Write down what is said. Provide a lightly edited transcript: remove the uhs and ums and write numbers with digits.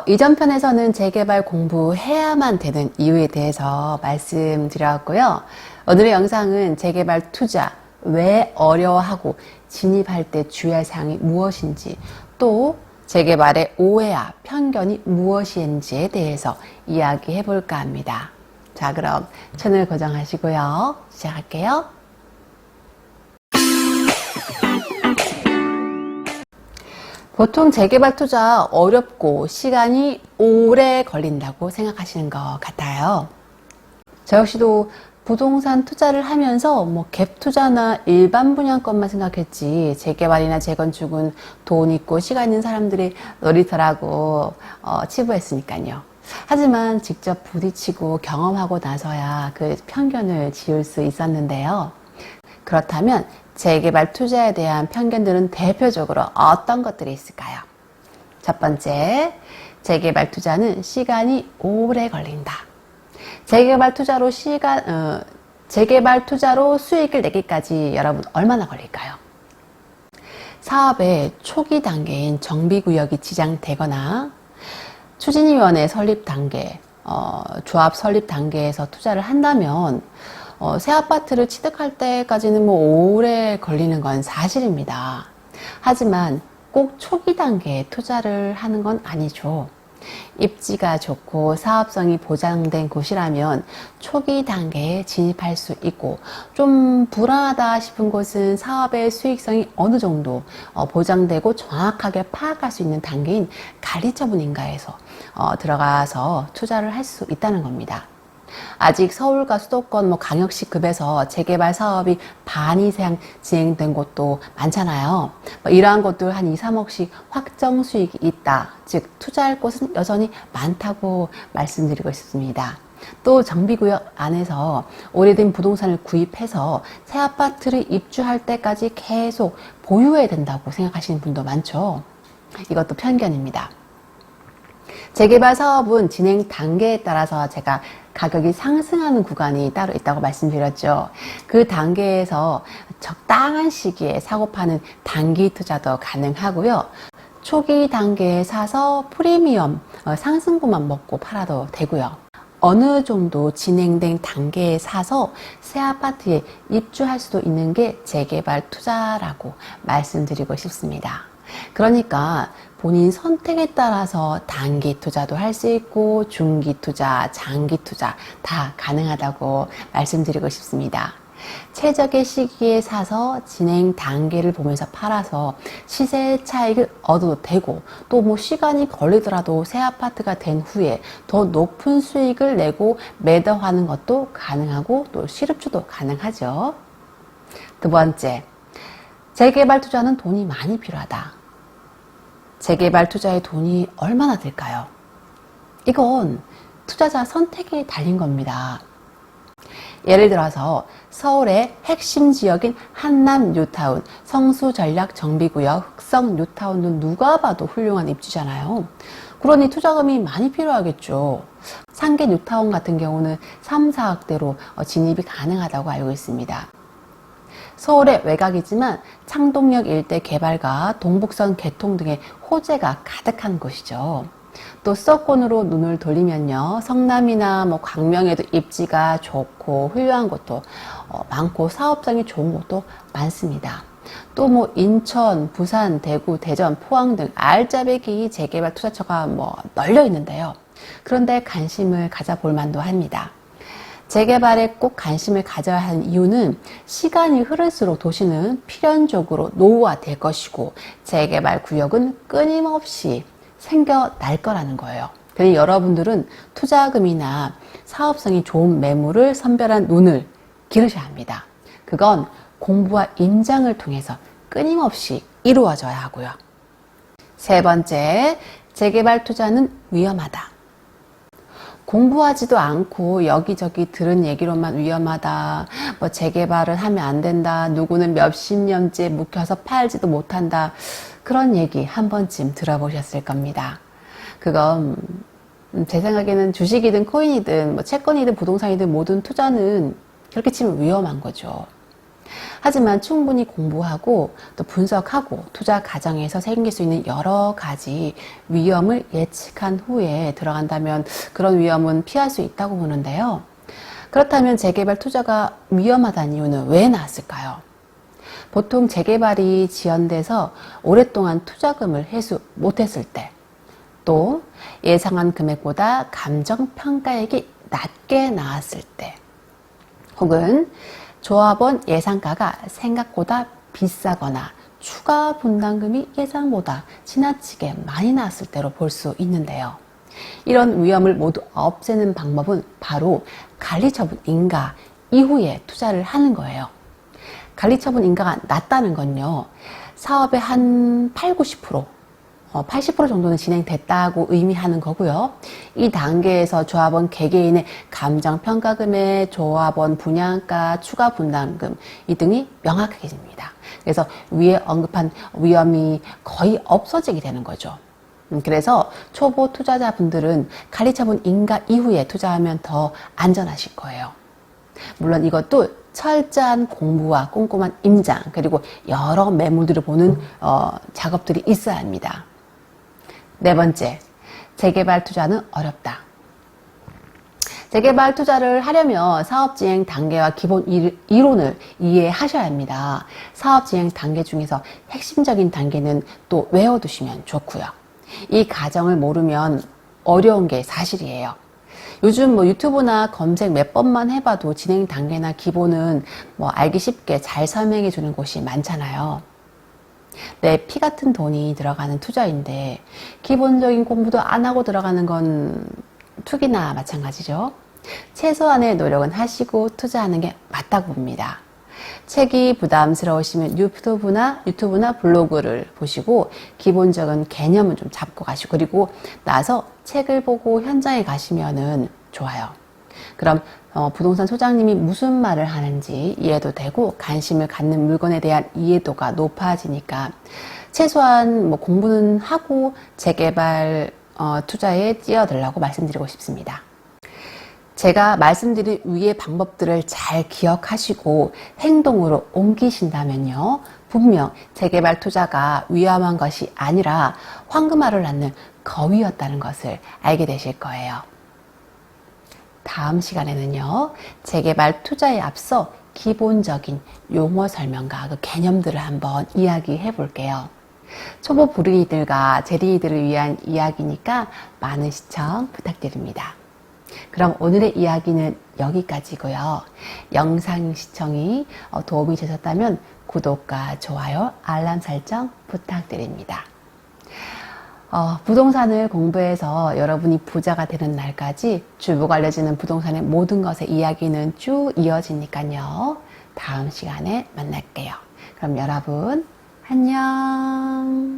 이전 편에서는 재개발 공부해야만 되는 이유에 대해서 말씀드렸고요. 오늘의 영상은 재개발 투자, 왜 어려워하고 진입할 때 주의할 사항이 무엇인지, 또 재개발의 오해와 편견이 무엇인지에 대해서 이야기해 볼까 합니다. 자, 그럼 채널 고정하시고요. 시작할게요. 보통 재개발 투자 어렵고 시간이 오래 걸린다고 생각하시는 것 같아요. 저 역시도 부동산 투자를 하면서 갭 투자나 일반 분양권만 생각했지 재개발이나 재건축은 돈 있고 시간 있는 사람들이 놀이터라고 치부했으니까요. 하지만 직접 부딪히고 경험하고 나서야 그 편견을 지울 수 있었는데요. 그렇다면 재개발 투자에 대한 편견들은 대표적으로 어떤 것들이 있을까요? 첫 번째, 재개발 투자는 시간이 오래 걸린다. 재개발 투자로 수익을 내기까지 여러분 얼마나 걸릴까요? 사업의 초기 단계인 정비구역이 지정되거나 추진위원회 설립 단계, 조합 설립 단계에서 투자를 한다면 새 아파트를 취득할 때까지는 오래 걸리는 건 사실입니다. 하지만 꼭 초기 단계에 투자를 하는 건 아니죠. 입지가 좋고 사업성이 보장된 곳이라면 초기 단계에 진입할 수 있고, 좀 불안하다 싶은 곳은 사업의 수익성이 어느 정도 보장되고 정확하게 파악할 수 있는 단계인 관리처분인가에서 들어가서 투자를 할 수 있다는 겁니다. 아직 서울과 수도권 광역시급에서 재개발 사업이 반 이상 진행된 곳도 많잖아요. 이러한 곳들 한 2, 3억씩 확정 수익이 있다. 즉 투자할 곳은 여전히 많다고 말씀드리고 있습니다. 또 정비구역 안에서 오래된 부동산을 구입해서 새 아파트를 입주할 때까지 계속 보유해야 된다고 생각하시는 분도 많죠. 이것도 편견입니다. 재개발 사업은 진행 단계에 따라서 제가 가격이 상승하는 구간이 따로 있다고 말씀드렸죠. 그 단계에서 적당한 시기에 사고 파는 단기 투자도 가능하고요. 초기 단계에 사서 프리미엄 상승분만 먹고 팔아도 되고요. 어느 정도 진행된 단계에 사서 새 아파트에 입주할 수도 있는 게 재개발 투자라고 말씀드리고 싶습니다. 그러니까 본인 선택에 따라서 단기 투자도 할 수 있고 중기 투자, 장기 투자 다 가능하다고 말씀드리고 싶습니다. 최적의 시기에 사서 진행 단계를 보면서 팔아서 시세 차익을 얻어도 되고, 또 시간이 걸리더라도 새 아파트가 된 후에 더 높은 수익을 내고 매도하는 것도 가능하고, 또 실업주도 가능하죠. 두 번째, 재개발 투자는 돈이 많이 필요하다. 재개발 투자에 돈이 얼마나 들까요? 이건 투자자 선택에 달린 겁니다. 예를 들어서 서울의 핵심 지역인 한남 뉴타운, 성수 전략 정비구역, 흑성 뉴타운은 누가 봐도 훌륭한 입지잖아요. 그러니 투자금이 많이 필요하겠죠. 상계 뉴타운 같은 경우는 3, 4억대로 진입이 가능하다고 알고 있습니다. 서울의 외곽이지만 창동역 일대 개발과 동북선 개통 등의 호재가 가득한 곳이죠. 또 수도권으로 눈을 돌리면요, 성남이나 광명에도 입지가 좋고 훌륭한 곳도 많고 사업성이 좋은 곳도 많습니다. 또 인천, 부산, 대구, 대전, 포항 등 알짜배기 재개발 투자처가 널려 있는데요. 그런데 관심을 가져볼 만도 합니다. 재개발에 꼭 관심을 가져야 하는 이유는 시간이 흐를수록 도시는 필연적으로 노후화될 것이고 재개발 구역은 끊임없이 생겨날 거라는 거예요. 그러니 여러분들은 투자금이나 사업성이 좋은 매물을 선별한 눈을 기르셔야 합니다. 그건 공부와 임장을 통해서 끊임없이 이루어져야 하고요. 세 번째, 재개발 투자는 위험하다. 공부하지도 않고 여기저기 들은 얘기로만 위험하다, 재개발을 하면 안 된다, 누구는 몇십 년째 묵혀서 팔지도 못한다, 그런 얘기 한 번쯤 들어보셨을 겁니다. 그건 제 생각에는 주식이든 코인이든 채권이든 부동산이든 모든 투자는 그렇게 치면 위험한 거죠. 하지만 충분히 공부하고 또 분석하고 투자 과정에서 생길 수 있는 여러 가지 위험을 예측한 후에 들어간다면 그런 위험은 피할 수 있다고 보는데요. 그렇다면 재개발 투자가 위험하다는 이유는 왜 나왔을까요? 보통 재개발이 지연돼서 오랫동안 투자금을 회수 못했을 때, 또 예상한 금액보다 감정평가액이 낮게 나왔을 때, 혹은 조합원 예상가가 생각보다 비싸거나 추가 분담금이 예상보다 지나치게 많이 나왔을 때로 볼 수 있는데요. 이런 위험을 모두 없애는 방법은 바로 관리처분 인가 이후에 투자를 하는 거예요. 관리처분 인가가 낮다는 건요, 사업의 한 8, 90%, 80% 정도는 진행됐다고 의미하는 거고요. 이 단계에서 조합원 개개인의 감정평가금의 조합원 분양가, 추가 분담금 이 등이 명확해집니다. 그래서 위에 언급한 위험이 거의 없어지게 되는 거죠. 그래서 초보 투자자분들은 관리처분 인가 이후에 투자하면 더 안전하실 거예요. 물론 이것도 철저한 공부와 꼼꼼한 임장, 그리고 여러 매물들을 보는 작업들이 있어야 합니다. 네 번째, 재개발 투자는 어렵다. 재개발 투자를 하려면 사업 진행 단계와 기본 이론을 이해하셔야 합니다. 사업 진행 단계 중에서 핵심적인 단계는 또 외워두시면 좋고요. 이 과정을 모르면 어려운 게 사실이에요. 요즘 유튜브나 검색 몇 번만 해봐도 진행 단계나 기본은 알기 쉽게 잘 설명해 주는 곳이 많잖아요. 내 피 같은 돈이 들어가는 투자인데 기본적인 공부도 안 하고 들어가는 건 투기나 마찬가지죠. 최소한의 노력은 하시고 투자하는 게 맞다고 봅니다. 책이 부담스러우시면 유튜브나 블로그를 보시고 기본적인 개념은 좀 잡고 가시고, 그리고 나서 책을 보고 현장에 가시면은 좋아요. 그럼 부동산 소장님이 무슨 말을 하는지 이해도 되고 관심을 갖는 물건에 대한 이해도가 높아지니까 최소한 공부는 하고 재개발 투자에 뛰어들라고 말씀드리고 싶습니다. 제가 말씀드린 위의 방법들을 잘 기억하시고 행동으로 옮기신다면요, 분명 재개발 투자가 위험한 것이 아니라 황금알을 낳는 거위였다는 것을 알게 되실 거예요. 다음 시간에는요, 재개발 투자에 앞서 기본적인 용어 설명과 그 개념들을 한번 이야기해 볼게요. 초보 불이들과 재리이들을 위한 이야기니까 많은 시청 부탁드립니다. 그럼 오늘의 이야기는 여기까지고요. 영상 시청이 도움이 되셨다면 구독과 좋아요, 알람 설정 부탁드립니다. 부동산을 공부해서 여러분이 부자가 되는 날까지 주부가 알려지는 부동산의 모든 것의 이야기는 쭉 이어지니까요. 다음 시간에 만날게요. 그럼 여러분 안녕.